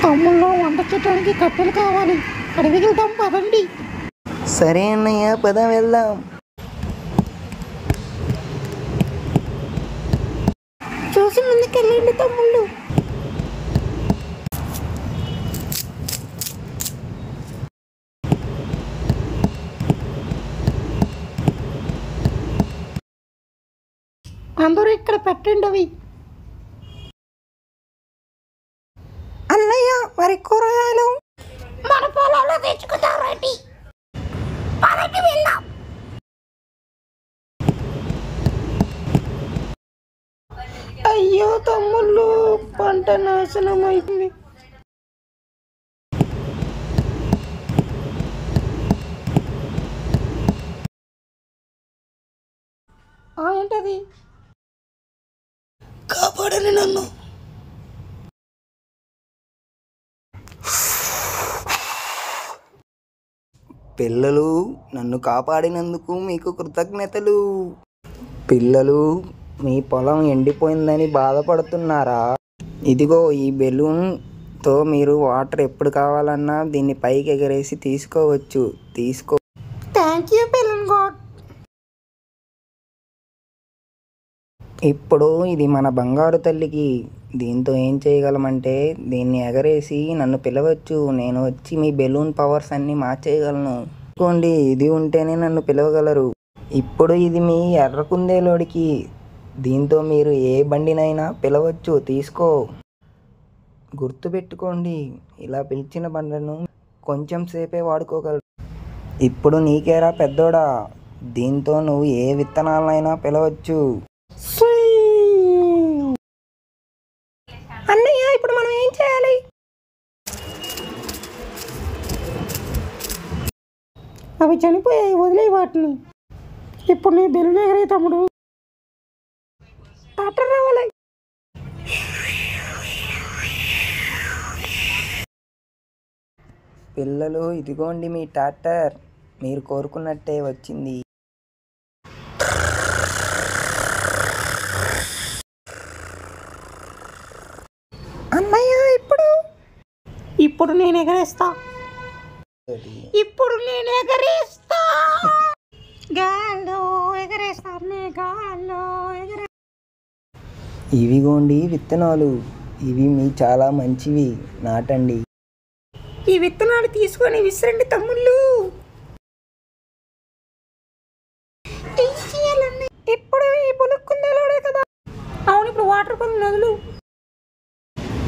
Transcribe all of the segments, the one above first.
తమ్ముళ్ళు వంట చేయడానికి కట్టెలు కావాలి. అడవికి వెళ్దాం పదండి. సరే అన్నయ్య, పద వెళ్దాం. చూసి ముందుకెళ్ళండి తమ్ముళ్ళు. అందరూ ఇక్కడ పెట్టండి అవి. అన్నయ్య, మరి కూరగాయలు మన పొలంలో తెచ్చుకుంటారండి. పదండి వెళ్దాం. అయ్యో తమ్ముళ్ళు, పంట నాశనం అయింది. ఏంటది? కాపాడని నన్ను. పిల్లలు, నన్ను కాపాడినందుకు మీకు కృతజ్ఞతలు. పిల్లలు, మీ పొలం ఎండిపోయిందని బాధపడుతున్నారా? ఇదిగో ఈ బెలూన్తో మీరు వాటర్ ఎప్పుడు కావాలన్నా దీన్ని పైకి ఎగరేసి తీసుకోవచ్చు. Thank you balloon God. ఇప్పుడు ఇది మన బంగారు తల్లికి. దీంతో ఏం చేయగలమంటే దీన్ని ఎగరేసి నన్ను పిలవచ్చు. నేను వచ్చి మీ బెలూన్ పవర్స్ అన్నీ మార్చేయగలను. చూసుకోండి, ఇది ఉంటేనే నన్ను పిలవగలరు. ఇప్పుడు ఇది మీ ఎర్ర కుందేలోడికి. దీంతో మీరు ఏ బండినైనా పిలవచ్చు. తీసుకో. గుర్తుపెట్టుకోండి, ఇలా పిలిచిన బండ్లను కొంచెం సేపే వాడుకోగలరు. ఇప్పుడు నీకేరా పెద్దోడా, దీంతో నువ్వు ఏ విత్తనాలనైనా పిలవచ్చు. అన్నయ్య, ఇప్పుడు మనం ఏం చేయాలి? అవి చనిపోయాయి, వదిలే వాటిని. ఇప్పుడు నీ బెలూన్ ఎగరే తమ్ముడు. డాక్టర్ రావాలి. పిల్లలు, ఇదిగోండి మీ ట్రాక్టర్. మీరు కోరుకున్నట్టే వచ్చింది. అన్నయ్య, ఇప్పుడు నేను ఎగరేస్తా. గాల్లో ఎగరేస్తాను, గాల్లో ఎగరే. ఇవిగోండి విత్తనాలు. ఇవి మీ చాలా మంచివి, నాటండి. ఈ విత్తనాలు తీసుకొని విసిరండి తమ్ముళ్ళు. ఇప్పుడు ఈ పులుక్కుందేలోడే కదా. అవును, ఇప్పుడు వాటర్ పని నదులు.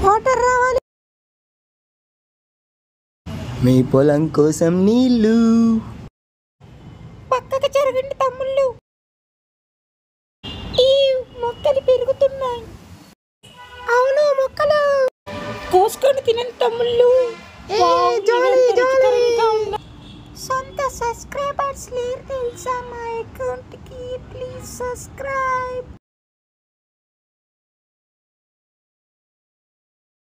వాటర్ రావాలి. మీ పొలం కోసం నీళ్ళు. పక్కకు జరగండి తమ్ముళ్ళు. ఈ మొక్కలు పెరుగుతున్నాయి. అవును, మొక్కలు కోసుకొని తినండి తమ్ముళ్ళు. సొంత సబ్స్క్రైబర్స్ లేరు తెలుసా మా అకౌంట్కి. Please subscribe.